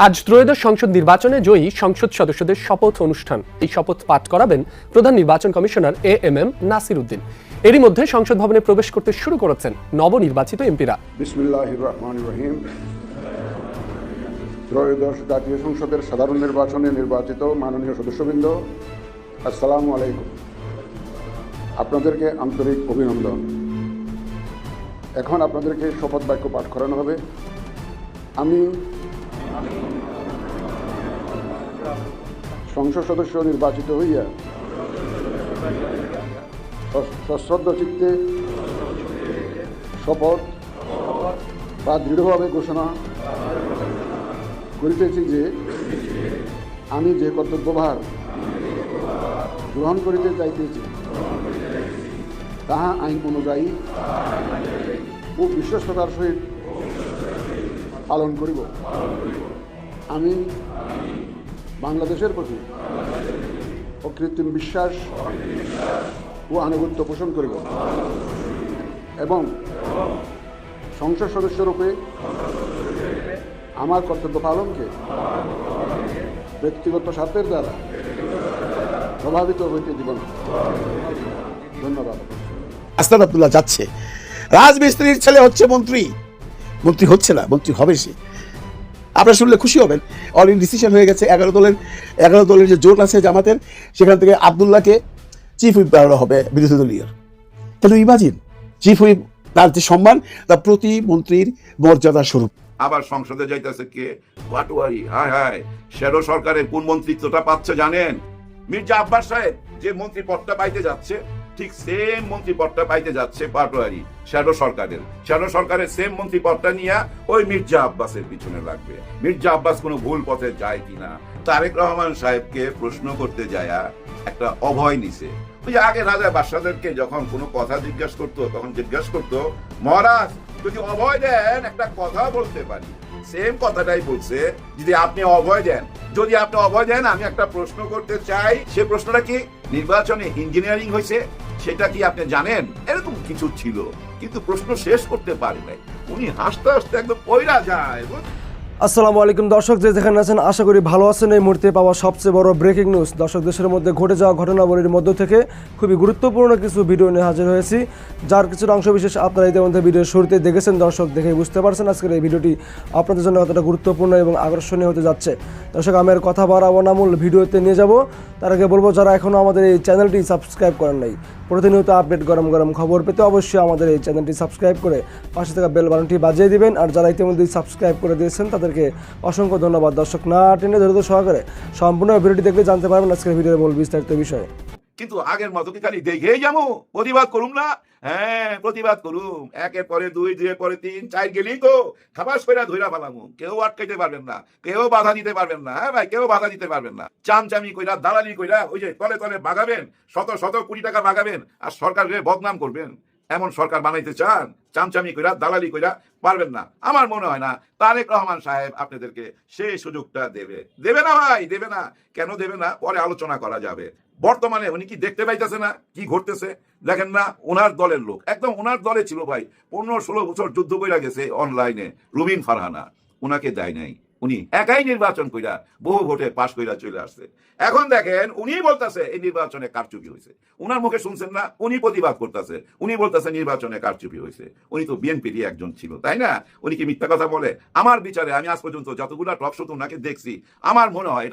আজ ত্রয়োদশ সংসদ নির্বাচনে জয়ী সংসদ সদস্যদের শপথ অনুষ্ঠান। এই শপথ পাঠ করাবেন প্রধান নির্বাচন কমিশনার এএমএম নাসির উদ্দিন। এরই মধ্যে সংসদ ভবনে প্রবেশ করতে শুরু করেছেন নবনির্বাচিত এমপিরা। বিসমিল্লাহির রহমানির রহিম। ত্রয়োদশ জাতীয় সংসদের সাধারণ নির্বাচনে নির্বাচিত মাননীয় সদস্যবৃন্দ, আসসালামু আলাইকুম। আপনাদেরকে আন্তরিক অভিনন্দন। এখন আপনাদেরকে শপথ বাক্য পাঠ করানো হবে। আমি সংসদ সদস্য নির্বাচিত হইয়া সশ্রদ্ধ চিত্তে শপথ বা দৃঢ়ভাবে ঘোষণা করিতেছি যে আমি যে কর্তব্যভার গ্রহণ করিতে চাইতেছি তাহা আইন অনুযায়ী ও বিশ্বস্ততার সহিত পালন করিব। আমি বাংলাদেশের প্রতি অকৃত্রিম বিশ্বাস ও আনুগত্য পোষণ করিব এবং সংসদ সদস্যরূপে আমার কর্তব্য পালনকে ব্যক্তিগত স্বার্থের দ্বারা প্রভাবিত হইতে দিব না। ধন্যবাদ। আস্তাদ আব্দুল্লাহ যাচ্ছে, রাজমিস্ত্রির ছেলে হচ্ছে মন্ত্রী হচ্ছে না, মন্ত্রী হবে সে। আপনারা শুনলে খুশি হবেন, অলরেডি ডিসিশন হয়ে গেছে। 11 দলের যে জোট আছে জামাতের, সেখান থেকে আব্দুল্লাহকে চিফ হুইপ বানানো হবে বিরোধী দলীয়। কেন ইমাজিন, চিফ হুইপ তার যে সম্মান, তা প্রতি মন্ত্রীর মর্যাদা স্বরূপ। আবার সংসদে যাইতেছে কে পাটোয়ারি। হায় হায়, শ্যাডো সরকারের কোন মন্ত্রিত্বটা পাচ্ছে জানেন? মির্জা আব্বাস সাহেব যে মন্ত্রী পদটা পাইতে যাচ্ছে, ঠিক সেম মন্ত্রী পদটা পাইতে যাচ্ছে পাটোয়ারি শ্যাডো সরকারের সেম মন্ত্রী পদটা নিয়ে ওই মির্জা আব্বাসের পিছনে লাগবে। মির্জা আব্বাস কোনো ভুল পথে যায় কিনা তারেক রহমান সাহেবকে প্রশ্ন করতে যায় একটা অভয় নিছে। ওই যে আগে রাজা বাদশাদেরকে যখন কোনো কথা জিজ্ঞাসা করতো, তখন জিজ্ঞাসা করতো, মহারাজ যদি অভয় দেন একটা কথা বলতে পারি। সেম কথাটাই বলছে, যদি আপনি অভয় দেন আমি একটা প্রশ্ন করতে চাই। সে প্রশ্নটা কি? নির্বাচনে ইঞ্জিনিয়ারিং হয়েছে সেটা কি আপনি জানেন? এরকম কিছু ছিল, কিন্তু প্রশ্ন শেষ করতে পারে নাই। উনি হাসতে হাসতে একদম পয়রা যায়। আসসালামু আলাইকুম দর্শক, যে যেখানে আছেন আশা করি ভালো আছেন। এই মুহূর্তে পাওয়া সবচেয়ে বড় ব্রেকিং নিউজ। দর্শক, দেশের মধ্যে ঘটে যাওয়া ঘটনাবলীর মধ্য থেকে খুবই গুরুত্বপূর্ণ কিছু ভিডিও নিয়ে হাজির হয়েছি, যার কিছুটা অংশবিশেষ আপনারা ইতিমধ্যে ভিডিওর শুরুতে দেখেছেন। দর্শক, দেখে বুঝতে পারছেন আজকের এই ভিডিওটি আপনাদের জন্য কতটা গুরুত্বপূর্ণ এবং আকর্ষণীয় হতে যাচ্ছে। দর্শক, আমি আর কথা বাড়াবো না, মূল ভিডিওতে নিয়ে যাব। তার আগে বলবো, যারা এখনও আমাদের এই চ্যানেলটি সাবস্ক্রাইব করেন নাই, প্রতিনিয়ত আপডেট গরম খবর পেতে অবশ্যই আমাদের এই চ্যানেলটি সাবস্ক্রাইব করে পাশে থাকা বেল বাটনটি বাজিয়ে দিবেন। আর যারা ইতিমধ্যেই সাবস্ক্রাইব করে দিয়েছেন তাদেরকে অসংখ্য ধন্যবাদ। দর্শক, না টেনে ধৈর্য সহকারে সম্পূর্ণ ভিডিওটি দেখলে জানতে পারবেন আজকের ভিডিওর মূল বিস্তারিত বিষয়ে। কিন্তু আগের মতো কি খালি দেখেই যাবো? প্রতিবাদ করুম না? হ্যাঁ, প্রতিবাদ করুম। 1-এর পরে 2, 2-এর পরে 3, 4 গেলেই তো খাবাস করে ধইরা ফেলামু। কেউ আটকাইতে পারবেন না, কেউ বাধা দিতে পারবেন না। হ্যাঁ ভাই, কেউ বাধা দিতে পারবেন না। চামচামি কইরা, দালালি কইরা, ওই যে তলে তলে বাগাবেন, শত কোটি টাকা বাগাবেন আর সরকারকে বদনাম করবেন। এমন সরকার বানাইতে চান? চামচামি কইরা, দালালি কইরা পারবেন না। আমার মনে হয় না তারেক রহমান সাহেব আপনাদেরকে সেই সুযোগটা দেবে না ভাই, দেবে না। কেন দেবে না পরে আলোচনা করা যাবে। বর্তমানে উনি কি দেখতে পাইতেছে না কি ঘটতেছে? দেখেন না, ওনার দলের লোক, একদম ওনার দলে ছিল ভাই, 15-16 বছর যুদ্ধ কইরা গেছে অনলাইনে রুমিন ফারহানা, ওনাকে দেয় নাই। উনি একাই নির্বাচন কইরা বহু ভোটে পাশ কইরা চলে আসছে। এখন দেখেন উনি বলতেছে এই নির্বাচনে কারচুপি হয়েছে। উনার মুখে শুনছেন না? উনি প্রতিবাদ করতেছে, উনি বলতেছে নির্বাচনে কারচুপি হয়েছে। উনি তো বিএনপিরই একজন ছিল, তাই না? উনি কি মিথ্যা কথা বলে? আমার বিচারে আমি আজ পর্যন্ত যতগুলা টক শো ওনাকে দেখছি, আমার মনে হয়,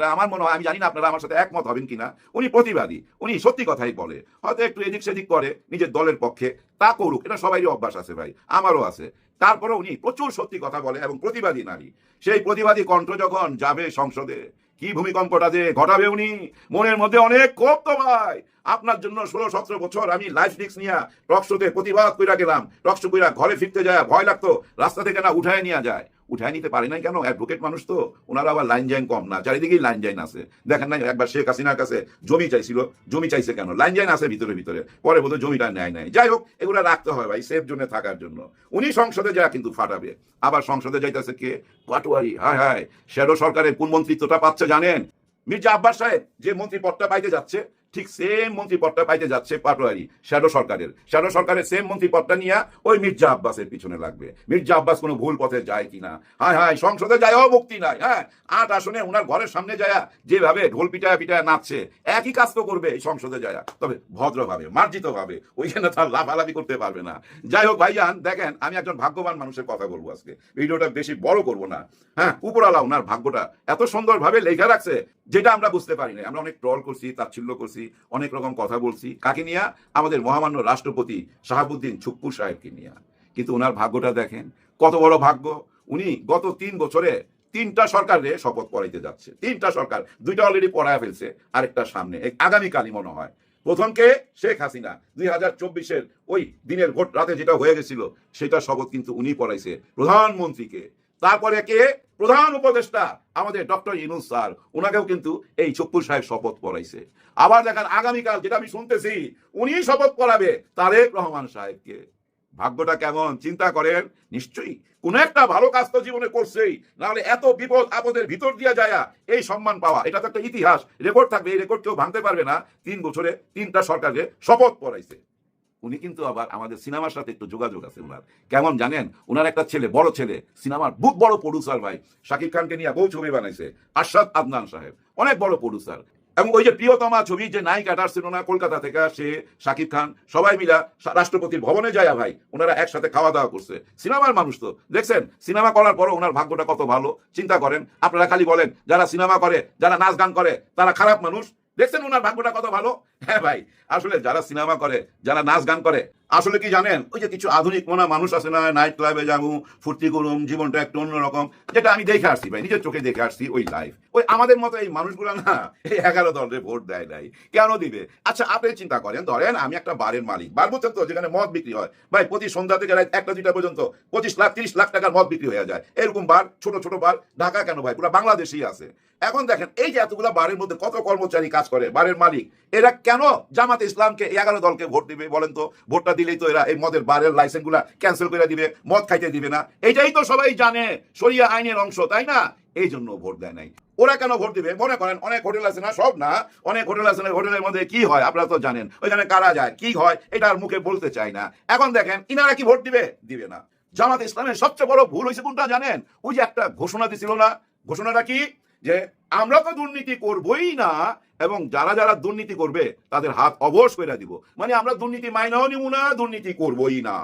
আমি জানি না আপনারা আমার সাথে একমত হবেন কিনা, উনি প্রতিবাদী, উনি সত্যি কথাই বলে। হয়তো একটু এদিক সেদিক করে নিজের দলের পক্ষে, তা করুক, এটা সবারই অভ্যাস আছে ভাই, আমারও আছে। তারপরে উনি প্রচুর সত্যি কথা বলে এবং প্রতিবাদী নারী। সেই প্রতিবাদী কণ্ঠ যখন যাবে সংসদে, কি ভূমিকম্পটা যে ঘটাবে উনি, মনের মধ্যে অনেক ক্ষোভ তো ভাই। আপনার জন্য 16-17 বছর আমি লাইফ রিস্ক নিয়ে টকশোতে প্রতিবাদ কইরা গেলাম। টকশো কইরা ঘরে ফিরতে যায় ভয় লাগতো, রাস্তা থেকে না উঠায় নিয়ে যায়। উঠায় নিতে পারে নাই কেন? অ্যাডভোকেট মানুষ তো, ওনারা আবার লাইন জাইন কম না, চারিদিকেই লাইন জাইন আছে। দেখেন না, একবার শেখ হাসিনার কাছে জমি চাইছিল, জমি চাইছে কেন? লাইন জাইন আছে ভিতরে, পরে বোধহয় জমিটা নেয় নাই। যাই হোক, এগুলো রাখতে হয় ভাই সেফ জোনে থাকার জন্য। উনি সংসদে যায় কিন্তু ফাটাবে। আবার সংসদে যাইতেছে কে? পাটোয়ারি। হায় হায়, শ্যাডো সরকারের কোন মন্ত্রিত্বটা পাচ্ছে জানেন? মির্জা আব্বাস সাহেব যে মন্ত্রী পদটা পাইতে যাচ্ছে, ঠিক সেম মন্ত্রী পদটা পাইতে যাচ্ছে পাটোয়ারি শ্যাডো সরকারের সেম মন্ত্রী পদটা নিয়ে ওই মির্জা আব্বাসের পিছনে লাগবে। মির্জা আব্বাস কোনো ভুল পথে যায় কিনা, হায় সংসদে যায়ও মুক্তি নাই। হ্যাঁ, 8 আসনে ওনার ঘরের সামনে যায় যেভাবে ঢোল পিটায় নাচছে, একই কাজ তো করবে এই সংসদে যায়, তবে ভদ্রভাবে মার্জিত ভাবে, ওইখানে তার লাফালাফি করতে পারবে না। যাই হোক ভাইজান, দেখেন আমি একজন ভাগ্যবান মানুষের কথা বলবো আজকে, ভিডিওটা বেশি বড় করবো না। হ্যাঁ, উপরওয়ালা ওনার ভাগ্যটা এত সুন্দরভাবে লেখা রাখছে যেটা আমরা বুঝতে পারি না। আমরা অনেক ট্রল করছি, তাচ্ছিল্য করছি, অনেক রকম কথা বলছি, কাকে নিয়ে? আমাদের মহামান্য রাষ্ট্রপতি শাহাবুদ্দিন ছুপ্পুর সাহেবকে নিয়ে। কিন্তু ওনার ভাগ্যটা দেখেন কত বড় ভাগ্য। উনি গত 3 বছরে 3টা সরকারে শপথ পড়াইতে যাচ্ছে। 3টা সরকার, 2টা অলরেডি পড়ায় ফেলছে, আরেকটা সামনে, আগামীকালই মনে হয়। প্রথমকে শেখ হাসিনা 2024-এর ওই দিনের ভোট রাতে যেটা হয়ে গেছিল সেটা শপথ কিন্তু উনি পড়াইছে প্রধানমন্ত্রীকে। তারপরে কে? প্রধান উপদেষ্টা আমাদের ডক্টর ইউনূস স্যার, ওনাকেও কিন্তু এই ছপ্পুর সাহেব শপথ পড়াইছে। আবার দেখেন আগামীকাল যেটা আমি শুনতেছি উনি শপথ পড়াবে তারেক রহমান সাহেবকে। ভাগ্যটা কেমন চিন্তা করেন। নিশ্চয়ই কোন একটা ভালো কাজ তো জীবনে করছেই, নাহলে এত বিপদ আপদের ভিতর দিয়া যায় এই সম্মান পাওয়া, এটা তো একটা ইতিহাস, রেকর্ড থাকবে, এই রেকর্ড কেউ ভাঙতে পারবে না। 3 বছরে 3টা সরকারে শপথ পড়াইছে। উনি কিন্তু আবার আমাদের সিনেমার সাথে একটু যোগাযোগ আছে ওনার। কেমন জানেন? ওনার একটা ছেলে, বড় ছেলে, সিনেমার বহুত বড় প্রডিউসার ভাই, শাকিব খানকে নিয়ে বহু ছবি বানাইছে, আরশাদ আদনান সাহেব, অনেক বড় প্রডিউসার। এবং ওই যে প্রিয়তমা ছবি যে নায়িকাটা আসছিল না কলকাতা থেকে, সে শাকিব খান সবাই মিলা রাষ্ট্রপতির ভবনে যায় ভাই, ওনারা একসাথে খাওয়া দাওয়া করছে। সিনেমার মানুষ তো দেখছেন, সিনেমা করার পরও ওনার ভাগ্যটা কত ভালো চিন্তা করেন। আপনারা খালি বলেন যারা সিনেমা করে, যারা নাচ গান করে তারা খারাপ মানুষ, দেখছেন ওনার ভাগ্যটা কত ভালো। হ্যাঁ ভাই, আসলে যারা সিনেমা করে, যারা নাচ গান করে, আসলে কি জানেন, ওই যে কিছু আধুনিক মনা মানুষ আছে না, নাইট ক্লাবে যাবো, ফুর্তি করুম, জীবনটা একটু অন্যরকম, যেটা আমি দেখে আসছি ভাই, নিজের চোখে দেখে আসছি ওই লাইফ। ওই আমাদের মতো এই মানুষগুলো না এই 11 দলের ভোট দেয় নাই, কেন দিবে? আচ্ছা আপনি চিন্তা করেন, ধরেন আমি একটা বারের মালিক, বার বুঝছেন তো, যেখানে মদ বিক্রি হয় ভাই, প্রতি সন্ধ্যা থেকে রাত 1টা-2টা পর্যন্ত 25 লাখ 30 লাখ টাকার মদ বিক্রি হয়ে যায়। এরকম বার, ছোট ছোট বার ঢাকা কেন ভাই, পুরো বাংলাদেশেই আছে। এখন দেখেন এই যে এতগুলো বারের মধ্যে কত কর্মচারী কাজ করে, বারের মালিক, এরা কেন জামাতে ইসলামকে 11 দলকে ভোট দিবে বলেন তো? ভোটটা দিলেই তো এরা এই মদের বারের লাইসেন্স গুলা ক্যান্সেল করে দিবে, মদ খাইতে দিবে না, এটাই তো সবাই জানে, শরিয়া আইনের অংশ, তাই না? এই জন্য ভোট দেয় নাই। ওরা কেন ভোট দিবে? মনে করেন অনেক হোটেল আছে না, সব না, অনেক হোটেল আছে, হোটেলের মধ্যে কি হয় আপনারা তো জানেন, ওইখানে কারা যায়, কি হয়, এটা আর মুখে বলতে চাই না। এখন দেখেন ইনারা কি ভোট দিবে? দিবে না। জামাত ইসলামের সবচেয়ে বড় ভুল হয়েছে কোনটা জানেন? ওই যে একটা ঘোষণা দিছিল না, ঘোষণাটা কি? যে আমরা তো দুর্নীতি করবই না, এবং যারা যারা দুর্নীতি করবে তাদের হাত অবশ করে দিব, মানে আমরা দুর্নীতি মাইনাও নিব না, দুর্নীতি করবই না।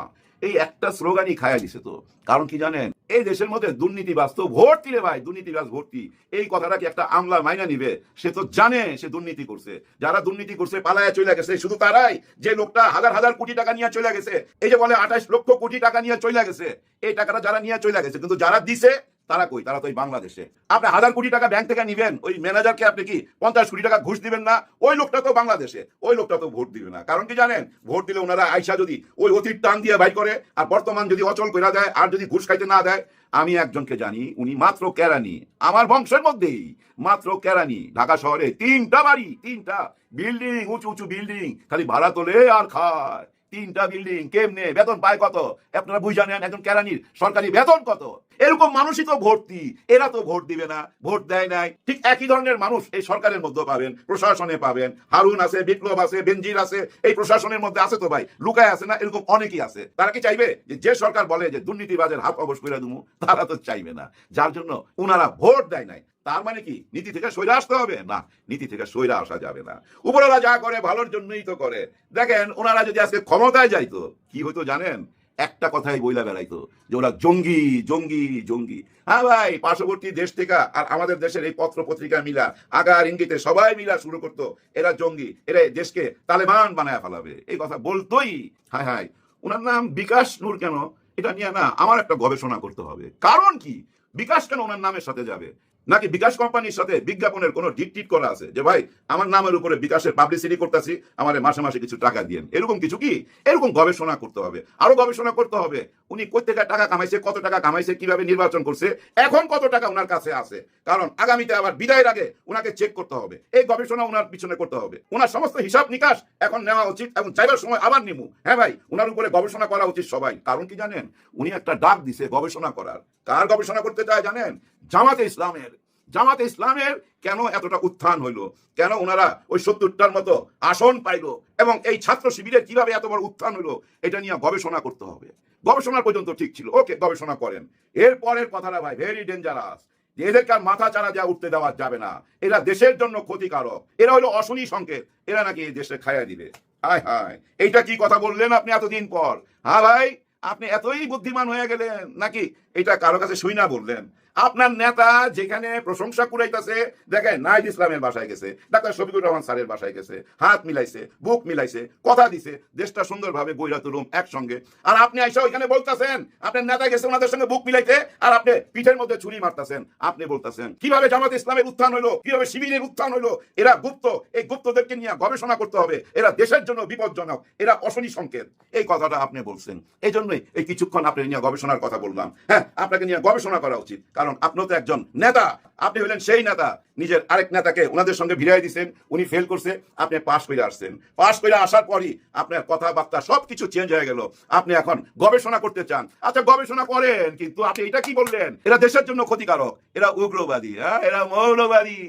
এই একটা স্লোগানই খায়া দিছে তো। কারণ কি জানেন, এই দেশের মধ্যে দুর্নীতিবাজ তো ভর্তি রে ভাই, দুর্নীতিবাজ ভর্তি। এই কথাটা কি একটা আমলা মাইনা নিবে? সে তো জানে সে দুর্নীতি করছে। যারা দুর্নীতি করছে পালায়া চলে গেছে, শুধু তারাই, যে লোকটা হাজার হাজার কোটি টাকা নিয়ে চলে গেছে, এই যে বলে 28 লক্ষ কোটি টাকা নিয়ে চলে গেছে, এই টাকাটা যারা নিয়ে চলে গেছে, কিন্তু যারা দিছে তারা কই? তারা তো এই বাংলাদেশে। আপনি 1000 কোটি টাকা ব্যাংক থেকে নিবেন, ওই ম্যানেজারকে আপনি কি 50 কোটি টাকা ঘুষ দিবেন না? ওই লোকটা তো বাংলাদেশে, ওই লোকটা তো ভোট দিবে না। কারণ কি জানেন, ভোট দিলে ওনারা আইসা যদি ওই অতীত টান দিয়ে বাই করে, আর বর্তমান যদি অচল করে দেয়, আর যদি ঘুষ খাইতে না দেয়। আমি একজনকে জানি, উনি মাত্র কেরানি, আমার বংশের মধ্যেই, মাত্র কেরানি, ঢাকা শহরে 3টা বাড়ি, 3টা বিল্ডিং, উঁচু উঁচু বিল্ডিং, খালি ভাড়া তোলে আর খায়। 3টা বিল্ডিং, কেমনে বেতন পায় কত? আপনারা বুঝ জানেন একজন কেরানির সরকারি বেতন কত? এরকম মানুষই তো ভর্তি, এরা তো ভোট দিবে না, ভোট দেয় নাই। ঠিক একই ধরনের মানুষ এই সরকারের মধ্যে পাবেন, প্রশাসনে পাবেন, হারুন আছে, বিপ্লব আছে, বেনজির আছে, এই প্রশাসনের মধ্যে আছে তো ভাই, লুকায় আছে না? এরকম অনেকেই আছে। তারা কি চাইবে যে সরকার বলে যে দুর্নীতিবাজের হাত অবশ করে দেবো? তারা তো চাইবে না, যার জন্য ওনারা ভোট দেয় নাই। তার মানে কি নীতি থেকে সইরা আসতে হবে? না, নীতি থেকে সইরা আসা যাবে না। উপরওয়ালা যা করে ভালোর জন্যই তো করে। দেখেন ওনারা যদি আজকে ক্ষমতায় যাইতো, কি হইতো জানেন? একটা কথাই বইলা বেড়াইতো যে ওরা জঙ্গি জঙ্গি জঙ্গি। হ্যাঁ ভাই, পার্শ্ববর্তী দেশ থেকে আর আমাদের দেশের এই পত্র পত্রিকা মিলা, আগার ইঙ্গিতে সবাই মিলা শুরু করতো এরা জঙ্গি, এরা দেশকে তালেবান বানায় ফেলাবে, এই কথা বলতোই। হায় হায়, ওনার নাম বিকাশ নূর কেন? এটা নিয়ে না আমার একটা গবেষণা করতে হবে। কারণ কি, বিকাশ কেন ওনার নামের সাথে যাবে? নাকি বিকাশ কোম্পানির সাথে বিজ্ঞাপনের কোনো ডিট করা আছে যে ভাই আমার নামের উপরে বিকাশের পাবলিসিটি করতেছি, আমার মাসে মাসে কিছু টাকা দিয়েন, এরকম কিছু কি? এরকম গবেষণা করতে হবে, আরো গবেষণা করতে হবে। উনি কই থেকে টাকা কামাইছে, কত টাকা কামাইছে, কিভাবে নির্বাচন করছে, এখন কত টাকা ওনার কাছে আছে, কারণ আগামীতে আবার বিদায়ের আগে ওনাকে চেক করতে হবে। এই গবেষণা ওনার পিছনে করতে হবে। ওনার সমস্ত হিসাব নিকাশ এখন নেওয়া উচিত, এবং চাইবার সময় আবার নিমু। হ্যাঁ ভাই, ওনার উপরে গবেষণা করা উচিত সবাই। কারণ কি জানেন, উনি একটা ডাক দিছে গবেষণা করার। কার গবেষণা করতে চায় জানেন? জামাতে ইসলামের। জামাতে ইসলামের কেন এতটা উত্থান হইলো, কেন ওনারা ওই 70টার মতো আসন পাইলো, এবং এই ছাত্র শিবিরের কিভাবে এত বড় উত্থান হইলো, এটা নিয়ে গবেষণা করতে হবে। গবেষণা পর্যন্ত ঠিক ছিল, ওকে গবেষণা করেন। এরপরের কথাটা ভাই ভেরি ডেঞ্জারাস, এদেরকে আর মাথা চারা দেওয়া উঠতে দেওয়া যাবে না। এরা দেশের জন্য ক্ষতিকারক, এরা হলো অশনি সংকেত, এরা নাকি এই দেশে খাইয়া দিবে। হায় হায়, এইটা কি কথা বললেন আপনি এতদিন পর? হ্যাঁ ভাই, আপনি এতই বুদ্ধিমান হয়ে গেলেন নাকি এটা কারো কাছে শুই না বললেন? আপনার নেতা যেখানে প্রশংসা কুড়াইতেছে, দেখেন নাহিদ ইসলামের বাসায় গেছে, ডাক্তার শফিকুর রহমান স্যারের বাসায় গেছে, হাত মিলাইছে, বুক মিলাইছে, কথা দিছে দেশটা সুন্দরভাবে গইরা তুলুম একসঙ্গে। আর আপনি আইসা ওইখানে বলতেছেন আপনার নেতা গেছে ওনাদের সঙ্গে বুক মিলাইতে, আর আপনি পিঠের মধ্যে ছুরি মারতেছেন। আপনি বলতেছেন কিভাবে জামাত ইসলামের উত্থান হইলো, কিভাবে শিবিরের উত্থান হইলো। এরা গুপ্ত, এই গুপ্তদেরকে নিয়ে গবেষণা করতে হবে, এরা দেশের জন্য বিপজ্জনক, এরা অশনি সংকেত, এই কথাটা আপনি বলছেন। এই জন্যই এই কিছুক্ষণ আপনি নিয়ে গবেষণার কথা বললাম। হ্যাঁ, আপনাকে নিয়ে গবেষণা করা উচিত, কারণ আপনিও তো একজন নেতা। আপনি হলেন সেই নেতা, নিজের আরেক নেতাকে ওনাদের সঙ্গে ভিড়াই দিচ্ছেন, উনি ফেল করছে, আপনি পাশ করে আসছেন। পাশ করে আসার পরই আপনার কথাবার্তা সবকিছু চেঞ্জ হয়ে গেল। আপনি এখন গবেষণা করতে চান, আচ্ছা গবেষণা করেন, কিন্তু আপনি এটা কি বললেন, এরা দেশের জন্য ক্ষতিকারক, এরা উগ্রবাদী, হ্যাঁ এরা মৌলবাদী।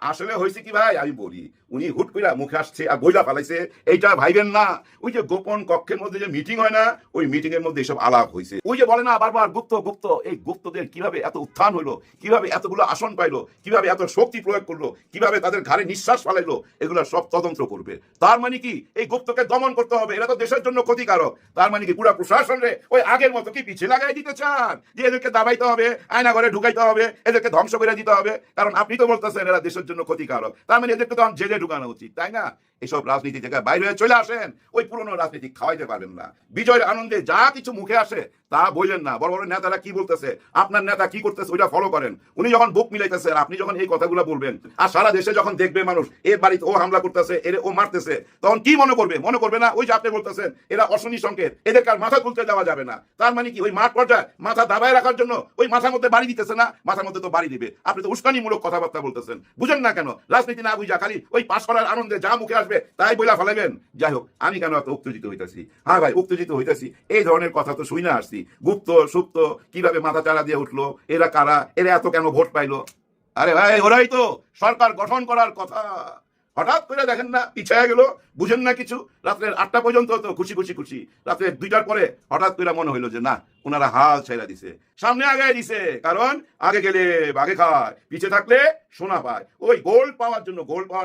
আসলে হয়েছে কি ভাই, আমি বলি, উনি হুট করে মুখে আসছে আর বইলা ফেলাইছে, এইটা ভাইবেন না। ওই যে গোপন কক্ষের মধ্যে যে মিটিং হয় না, ওই মিটিং এর মধ্যে এসব আলাপ হয়েছে। ওই যে বলে না বারবার গুপ্ত গুপ্ত, এই গুপ্তদের কিভাবে এত উত্থান হইলো, কিভাবে এতগুলো আসন পাইলো, কিভাবে এত শক্তি প্রয়োগ করলো, কিভাবে তাদের ঘাড়ে নিঃশ্বাস ফালাইলো, এগুলো সব তদন্ত করবে। তার মানে কি এই গুপ্তকে দমন করতে হবে, এরা তো দেশের জন্য ক্ষতিকারক। তার মানে কি পুরো প্রশাসনে ওই আগের মতো কি পিছিয়ে লাগাই দিতে চান, যে এদেরকে দাবাইতে হবে, আয়না ঘরে ঢুকাইতে হবে, এদেরকে ধ্বংস করে দিতে হবে? কারণ আপনি তো বলতেছেন এরা দেশের জন্য ক্ষতিকারক, তার মানে এদেরকে তো জেলে ঢুকানো উচিত, তাই না? এইসব রাজনীতি থেকে বাইরে হয়ে চলে আসেন, ওই পুরনো রাজনীতি খাওয়াইতে পারবেন না। বিজয়ের আনন্দে যা কিছু মুখে আসে তা বললেন না। বড় বড় নেতারা কি বলতেছে, আপনার নেতা কি করতেছে ওইটা ফলো করেন। উনি যখন বুক মিলাইতেছে, আপনি যখন এই কথাগুলো বলবেন, আর সারা দেশে যখন দেখবে মানুষ এর বাড়িতে ও হামলা করতেছে, এর ও মারতেছে, তখন কি মনে করবে? মনে করবে না ওই যে আপনি বলতেছেন এরা অশনি সংকেত, এদেরকে আর মাথা তুলতে দেওয়া যাবে না। তার মানে কি ওই মাঠ পর্যায়ে মাথা দাবায় রাখার জন্য ওই মাথার মধ্যে বাড়ি দিতেছে না? মাথার মধ্যে তো বাড়ি দিবে। আপনি তো উস্কানিমূলক কথাবার্তা বলতেছেন, বুঝেন না কেন? রাজনীতি না বুঝা খালি ওই পাশ করার আনন্দে যা মুখে আসবে তাই বইলা ফেলাবেন। যাই হোক, আমি কেন এত উত্তেজিত হইতেছি? হ্যাঁ ভাই, উত্তেজিত হইতেছি এই ধরনের কথা তো শুই না আসছি। গুপ্ত সুপ্ত কিভাবে মাথা চারা দিয়ে উঠলো, এরা কারা, এরা এত কেন ভোট পাইলো? আরে ভাই, ওরাই তো সরকার গঠন করার কথা। হঠাৎ করে দেখেন না পিছিয়ে গেল, বুঝেন না কিছু। রাত্রের 8টা পর্যন্ত তো খুশি খুশি খুশি, রাত্রের 2টার পরে হঠাৎ করে মনে হইলো যে না, ওনারা হাল ছেড়া দিছে, সামনে আগে দিছে। কারণ আগে গেলে বাঘে খায়, পিছিয়ে থাকলে সোনা পায়। ওই গোল্ড পাওয়ার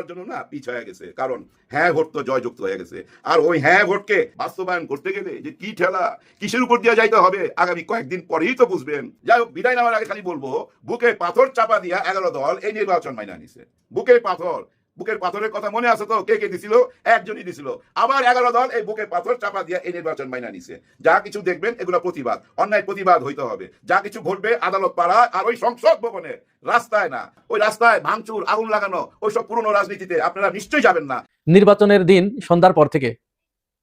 জন্য না পিছিয়ে গেছে। কারণ হ্যাঁ ভোট তো জয়যুক্ত হয়ে গেছে, আর ওই হ্যাঁ ভোটকে বাস্তবায়ন করতে গেলে যে কি ঠেলা, কিসের উপর দিয়ে যাইতে হবে আগামী কয়েকদিন পরেই তো বুঝবেন। যাই হোক, বিদায় নেওয়ার আগে খালি বলবো, বুকে পাথর চাপা দিয়া 11 দল এই নির্বাচন মাইনা নিছে। বুকের পাথরের কথা মনে আছে তো? কে কে দিছিল? একজনই দিছিল। আবার 11 দল এই বুকের পাথর চাপা দিয়া এই নির্বাচন মাইনা নিছে। যা কিছু দেখবেন এগুলো প্রতিবাদ, অন্যায় প্রতিবাদ হইতে হবে। যা কিছু ঘটবে আদালত পাড়া আর ওই সংসদ ভবনে, রাস্তায় না। ওই রাস্তায় ভাঙচুর, আগুন লাগানো, ওইসব পুরনো রাজনীতিতে আপনারা নিশ্চয়ই যাবেন না। নির্বাচনের দিন সন্ধ্যার পর থেকে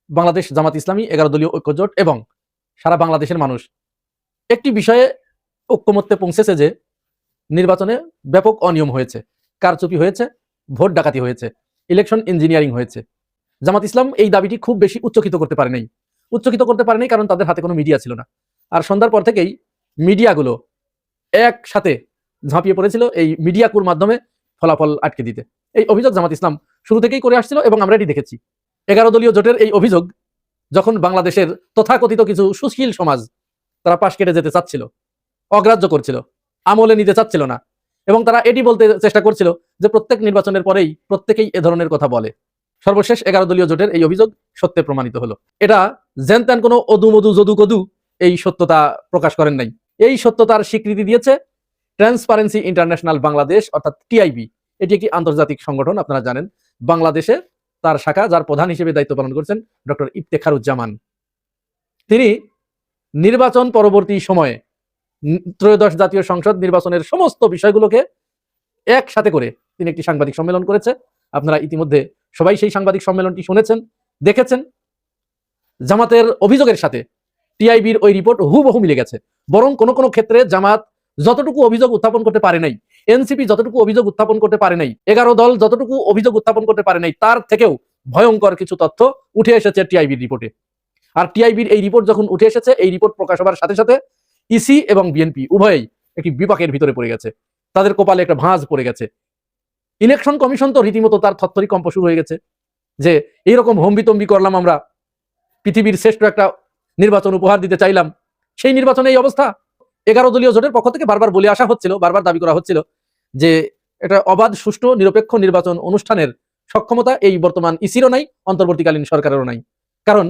বাংলাদেশ জামাত ইসলামী 11 দলীয় ঐক্যজোট এবং সারা বাংলাদেশের মানুষ একটি বিষয়ে ঐক্যমত্যে পৌঁছেছে যে নির্বাচনে ব্যাপক অনিয়ম হয়েছে, কারচুপি হয়েছে, ভোট ডাকাতি হয়েছে, ইলেকশন ইঞ্জিনিয়ারিং হয়েছে। জামাত ইসলাম এই দাবিটি খুব বেশি উচ্চকিত করতে পারে নাই, কারণ তাদের হাতে কোনো মিডিয়া ছিল না। আর সন্ধ্যার পর থেকেই মিডিয়াগুলো একসাথে ঝাঁপিয়ে পড়েছিল এই মিডিয়াকুর মাধ্যমে ফলাফল আটকে দিতে। এই অভিযোগ জামাত ইসলাম শুরু থেকেই করে আসছিল এবং আমরা এটি দেখেছি। 11 দলীয় জোটের এই অভিযোগ যখন বাংলাদেশের তথাকথিত কিছু সুশীল সমাজ তারা পাশ কেটে যেতে চাচ্ছিল, অগ্রাহ্য করছিল, আমলে নিতে চাচ্ছিল না, এবং তারা এটি বলতে চেষ্টা করছিল যে প্রত্যেক নির্বাচনের পরেই প্রত্যেকেই এ ধরনের কথা বলে। সর্বশেষ 11 দলীয় জোটের এই অভিযোগ সত্যে প্রমাণিত হলো। এটা যেন তেন কোনো অদুমধু যদুকদু এই সত্যতা প্রকাশ করেন নাই। এই সত্যতার স্বীকৃতি দিয়েছে ট্রান্সপারেন্সি ইন্টারন্যাশনাল বাংলাদেশ, অর্থাৎ টিআইবি। এটি একটি আন্তর্জাতিক সংগঠন, আপনারা জানেন। বাংলাদেশে তার শাখা, যার প্রধান হিসেবে দায়িত্ব পালন করছেন ডক্টর ইফতেখারুজ্জামান। তিনি নির্বাচন পরবর্তী সময়ে ত্রয়োদশ জাতীয় সংসদ নির্বাচনের সমস্ত বিষয়গুলোকে একসাথে করে তিনি একটি সাংবাদিক সম্মেলন করেছে। আপনারা ইতিমধ্যে সবাই সেই সাংবাদিক সম্মেলনটি শুনেছেন, দেখেছেন। জামাতের অভিযোগের সাথে টিআইবির ওই রিপোর্ট হুবহু মিলে গেছে। বরং কোনো কোনো ক্ষেত্রে জামাত যতটুকু অভিযোগ উত্থাপন করতে পারে নাই, এনসিপি যতটুকু অভিযোগ উত্থাপন করতে পারে নাই, 11 দল যতটুকু অভিযোগ উত্থাপন করতে পারে নাই, তার থেকেও ভয়ঙ্কর কিছু তথ্য উঠে এসেছে টিআইবির রিপোর্টে। আর টিআইবির এই রিপোর্ট যখন উঠে এসেছে, এই রিপোর্ট প্রকাশ হবার সাথে সাথে ইসি এবং বিএনপি উভয়ই একটি বিপাকের ভিতরে পড়ে গেছে। তাদের কপালে একটা ভাঁজ পড়ে গেছে। ইলেকশন কমিশন তো রীতিমতো তার থরথরি কম্প শুরু হয়ে গেছে যে এইরকম হম্বিতম্বি করলাম, আমরা পৃথিবীর শ্রেষ্ঠ একটা নির্বাচন উপহার দিতে চাইলাম, সেই নির্বাচনে এই অবস্থা। 11 দলীয় জোটের পক্ষ থেকে বারবার বলে আসা হচ্ছিল, বারবার দাবি করা হচ্ছিল যে এটা অবাধ, সুষ্ঠু, নিরপেক্ষ নির্বাচন অনুষ্ঠানের সক্ষমতা এই বর্তমান ইসিরও নাই, অন্তর্বর্তীকালীন সরকারেরও নাই। কারণ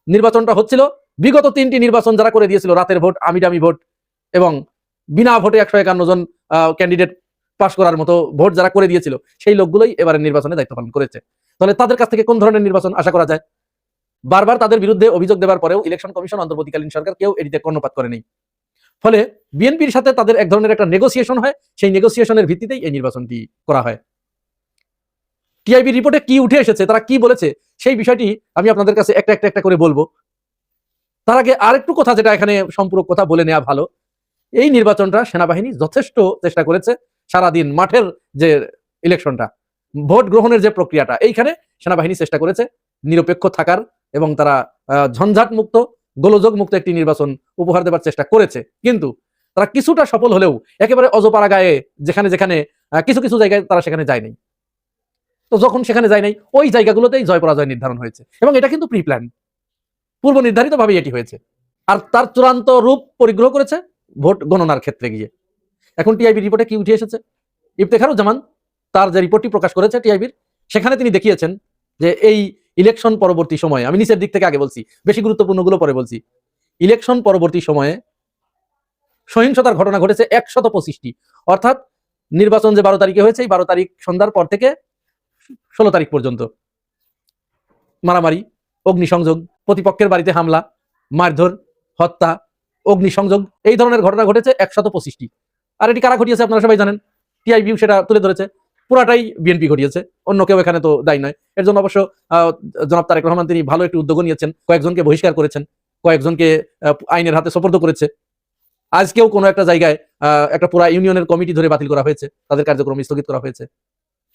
নির্বাচনটা হচ্ছিল বিগত 3টি নির্বাচন যারা করে দিয়েছিল, রাতের ভোট, আমিডামি ভোট এবং বিনা ভোটে 151 জন ক্যান্ডিডেট পাশ করার মতো ভোট যারা করে দিয়েছিল, সেই লোকগুলোই এবারে নির্বাচনে দায়িত্ব পালন করেছে। তাহলে তাদের কাছ থেকে কোন ধরনের নির্বাচন আশা করা যায়? বারবার তাদের বিরুদ্ধে অভিযোগ দেওয়ার পরেও ইলেকশন কমিশন, অন্তর্বর্তীকালীন সরকার কেউ এটিতে কর্ণপাত করেনি। ফলে বিএনপির সাথে তাদের এক ধরনের একটা নেগোসিয়েশন হয়, সেই নেগোসিয়েশনের ভিত্তিতেই এই নির্বাচনটি করা হয়। টিআইবি রিপোর্টে কি উঠে এসেছে, তারা কি বলেছে, সেই বিষয়টি আমি আপনাদের কাছে একটা করে বলবো। তার আগে আরেকটু কথা, যেটা এখানে সম্পূরক কথা বলে নেওয়া ভালো। এই নির্বাচনটা সেনাবাহিনী যথেষ্ট চেষ্টা করেছে। সারাদিন মাঠের যে ইলেকশনটা, ভোট গ্রহণের যে প্রক্রিয়াটা, এইখানে সেনাবাহিনী চেষ্টা করেছে নিরপেক্ষ থাকার এবং তারা ঝঞ্ঝাট মুক্ত, গোলযোগ মুক্ত একটি নির্বাচন উপহার দেওয়ার চেষ্টা করেছে। কিন্তু তারা কিছুটা সফল হলেও একেবারে অজপাড়া গায়ে যেখানে যেখানে কিছু কিছু জায়গায় তারা সেখানে যায় নাই। তো যখন সেখানে যায় নাই, ওই জায়গাগুলোতেই জয় পরাজয় নির্ধারণ হয়েছে এবং এটা কিন্তু প্রি প্ল্যান, পূর্ব নির্ধারিত ভাবেই এটি হয়েছে। আর তার চূড়ান্ত রূপ পরিগ্রহ করেছে ভোট গণনার ক্ষেত্রে গিয়ে। এখন টিআইবি রিপোর্টে কি উঠে এসেছে? ইফতেখারুজ্জামান তার যে রিপোর্টটি প্রকাশ করেছে টিআইবির, সেখানে তিনি দেখিয়েছেন যে এই ইলেকশন পরবর্তী সময়ে, আমি নিচের দিক থেকে আগে বলছি, বেশি গুরুত্বপূর্ণগুলো পরে বলছি, ইলেকশন পরবর্তী সময়ে সহিংসতার ঘটনা ঘটেছে 125টি। অর্থাৎ নির্বাচন যে 12 তারিখে হয়েছে, এই 12 তারিখ সন্ধ্যার পর থেকে 16 তারিখ পর্যন্ত মারামারি, অগ্নিসংযোগ, প্রতিপক্ষের বাড়িতে হামলা, মারধর, হত্যা, অগ্নিসংযোগ, এই ধরনের ঘটনা ঘটেছে 125টি। আর এটি কারা ঘটিয়েছে আপনারা সবাই জানেন, টিআইবিউ সেটা তুলে ধরেছে, পুরাটাই বিএনপি ঘটিয়েছে, অন্য কেউ এখানে তো দায়ী নয়। এর জন্য অবশ্য জনাব তারেক রহমান তিনি ভালো একটি উদ্যোগ নিয়েছেন, কয়েকজনকে বহিষ্কার করেছেন, কয়েকজনকে আইনের হাতে সোপর্দ করেছে। আজকেও কোনো একটা জায়গায় একটা পুরা ইউনিয়নের কমিটি ধরে বাতিল করা হয়েছে, তাদের কার্যক্রম স্থগিত করা হয়েছে।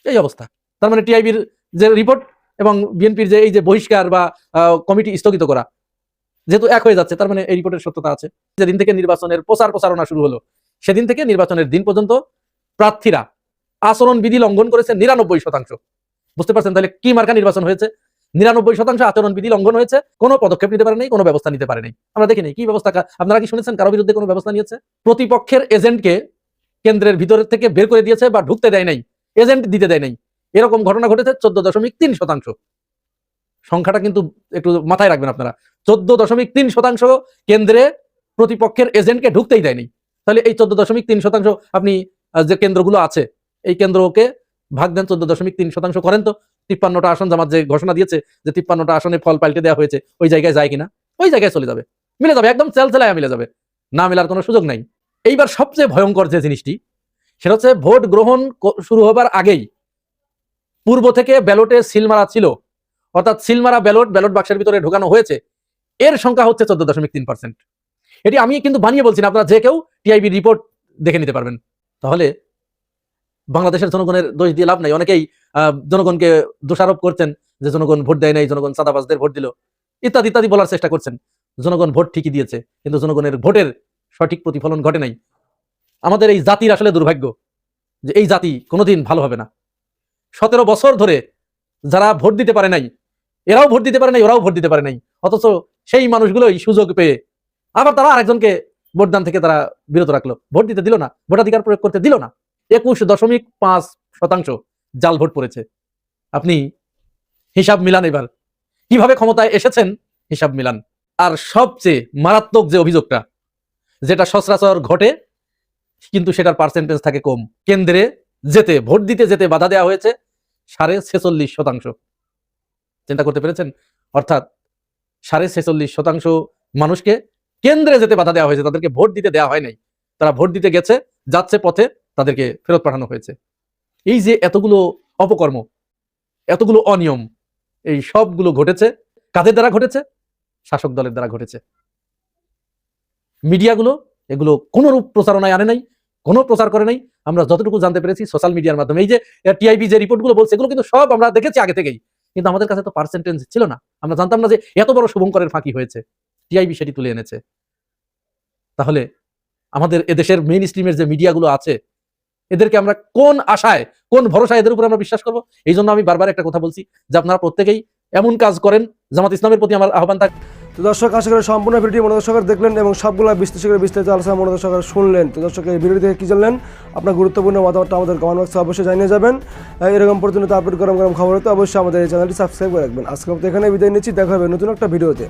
এই অবস্থা। তার মানে টিআইবির যে রিপোর্ট এবং বিএনপির যে এই যে বহিষ্কার বা কমিটি স্থগিত করা, যেহেতু এক হয়ে যাচ্ছে, তার মানে এই রিপোর্টের সত্যতা আছে। যেদিন থেকে নির্বাচনের প্রচারণা শুরু হলো, সেদিন থেকে নির্বাচনের দিন পর্যন্ত প্রার্থীরা আচরণ বিধি লঙ্ঘন করেছে 99%। বুঝতে পারছেন তাহলে কি মার্কা নির্বাচন হয়েছে? 99% আচরণ বিধি লঙ্ঘন হয়েছে, কোনো পদক্ষেপ নিতে পারে নাই, কোনো ব্যবস্থা নিতে পারে নাই। আমরা দেখিনি কি ব্যবস্থা, আপনারা কি শুনেছেন কারো বিরুদ্ধে কোনো ব্যবস্থা নিয়েছে? প্রতিপক্ষের এজেন্টকে কেন্দ্রের ভিতর থেকে বের করে দিয়েছে বা ঢুকতে দেয় নাই, এজেন্ট দিতে দেয় নাই, এরকম ঘটনা ঘটেছে 14.3%। সংখ্যাটা কিন্তু একটু মাথায় রাখবেন আপনারা, 14.3% কেন্দ্রে প্রতিপক্ষের এজেন্টকে ঢুকতেই দেয়নি। তাহলে এই 14.3% আপনি যে কেন্দ্রগুলো আছে, এই কেন্দ্রকে ভাগ দেন, 14.3% করেন তো। 53টা আসন জামাত যে ঘোষণা দিয়েছে যে 53টা আসনে ফল পাল্টে দেওয়া হয়েছে, ওই জায়গায় যায় কিনা? ওই জায়গায় চলে যাবে, মিলে যাবে, একদম চেলচেলায় মিলে যাবে, না মেলার কোনো সুযোগ নাই। এইবার সবচেয়ে ভয়ঙ্কর যে জিনিসটি, সেটা হচ্ছে ভোট গ্রহণ শুরু হবার আগেই পূর্ব থেকে ব্যালটে সিল মারা ছিল, অর্থাৎ সিল মারা ব্যালট বাক্সের ভিতরে ঢোকানো হয়েছে, এর সংখ্যা হচ্ছে 14.3%। এটি আমি কিন্তু বানিয়ে বলছি না, আপনারা যে কেউ টিআইবি রিপোর্ট দেখে নিতে পারবেন। তাহলে বাংলাদেশের জনগণের দোষ দিয়ে লাভ নাই। অনেকেই জনগণকে দোষারোপ করছেন যে জনগণ ভোট দেয় নাই, জনগণ চাঁদাবাজদের ভোট দিল, ইত্যাদি ইত্যাদি বলার চেষ্টা করছেন। জনগণ ভোট ঠিকই দিয়েছে, কিন্তু জনগণের ভোটের সঠিক প্রতিফলন ঘটে নাই। আমাদের এই জাতির আসলে দুর্ভাগ্য যে এই জাতি কোনোদিন ভালো হবে না। 17 বছর ধরে যারা ভোট দিতে পারে নাই, এরাও ভোট দিতে পারে নাই, ওরাও ভোট দিতে পারে নাই, অথচ সেই মানুষগুলোই সুযোগ পেয়ে আবার তারা আরেকজনকে ভোটদান থেকে তারা বিরত রাখলো, ভোট দিতে দিল না, ভোটাধিকার প্রয়োগ করতে দিল না। 21.5% জাল ভোট পড়েছে। আপনি হিসাব মিলান, এবার কিভাবে ক্ষমতায় এসেছেন হিসাব মিলান। আর সবচেয়ে মারাত্মক যে অভিযোগটা, যেটা সচরাচর ঘটে কিন্তু সেটার পার্সেন্টেজ থাকে কম, কেন্দ্রে যেতে, ভোট দিতে যেতে বাধা দেওয়া হয়েছে 46.5%। চিন্তা করতে পেরেছেন? অর্থাৎ 46.5% মানুষকে কেন্দ্রে যেতে বাধা দেওয়া হয়েছে, তাদেরকে ভোট দিতে দেওয়া হয় নাই। তারা ভোট দিতে গেছে, যাচ্ছে পথে তাদেরকে ফেরত পাঠানো হয়েছে। এই যে এতগুলো অপকর্ম, এতগুলো অনিয়ম, এই সবগুলো ঘটেছে কাদের দ্বারা ঘটেছে? শাসক দলের দ্বারা ঘটেছে। মিডিয়াগুলো এগুলো কোনো রূপ প্রচারণায় আনে নাই, কোনো প্রচার করে নাই। আমরা যতটুকু জানতে পেরেছি সোশ্যাল মিডিয়ার মাধ্যমে, এই যে টিআইবি যে রিপোর্টগুলো বলছে, এগুলো কিন্তু সব আমরা দেখেছি আগে থেকেই, কিন্তু আমাদের কাছে তো পার্সেন্টেজ ছিল না, আমরা জানতাম না যে এত বড় শুভঙ্করের ফাঁকি হয়েছে। টিআইবি সেটি তুলে এনেছে। তাহলে আমাদের এদেশের মেইন স্ট্রিমের যে মিডিয়াগুলো আছে, এদেরকে আমরা কোন আশায়, কোন ভরসায় এদের উপর আমরা বিশ্বাস করবো? এই জন্য আমি বারবার একটা কথা বলছি যে আপনারা প্রত্যেকেই এমন কাজ করেন। জামাত ইসলামের প্রতি আমার আহ্বান থাকে। তো দর্শক, আশা করি সম্পূর্ণ ভিডিও মনোযোগ সহকারে দেখলেন এবং সবগুলো বিস্তারিত আলোচনা মনোযোগ সহকারে শুনলেন। তো দর্শক, এই ভিডিও থেকে কী জানলেন? আপনার গুরুত্বপূর্ণ মতামতটা আমাদের কমেন্ট বক্সে অবশ্যই জানিয়ে যাবেন। এরকম প্রতিনিয়ত আপডেট গরম খবর হতে অবশ্যই আমাদের এই চ্যানেলটি সাবস্ক্রাইব করে রাখবেন। আজকে এখানে বিদায় নিচ্ছি, দেখা হবে নতুন একটা ভিডিওতে।